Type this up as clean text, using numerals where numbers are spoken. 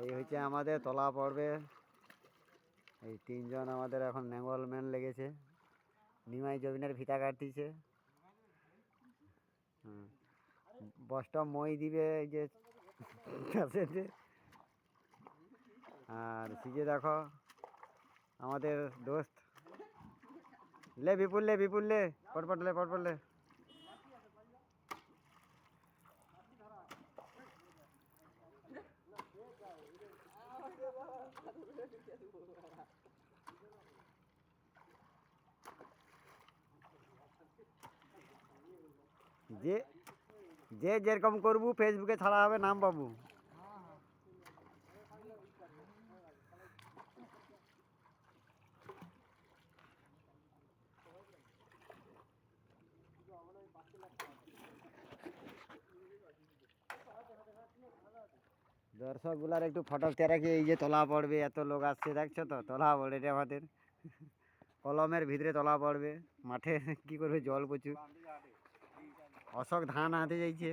এই হচ্ছে আমাদের তলা পড়বে। এই তিনজন আমাদের এখন নেঙ্গল ম্যান লেগেছে, নিমাই জবিনের ফিতা কাটতিছে। বসটা মই দিবে এই যে কাছেতে। আর সিজে দেখো আমাদের দোস্ত, লে বিপুল লে, বিপুল লে, পটপট লে, পটপট লে। যে যে যেরকম করবো ফেসবুকে ছাড়া হবে, নাম পাবো। দর্শকগুলার একটু ফটো রাখি। এই যে তলা পড়বে, এত লোক আসছে দেখছো তো, তলা পড়ে রে আমাদের। কলমের ভিতরে তলা পড়বে, মাঠে কি করবে, জল প্রচুর। অশোক ধান আনতে যাইছে।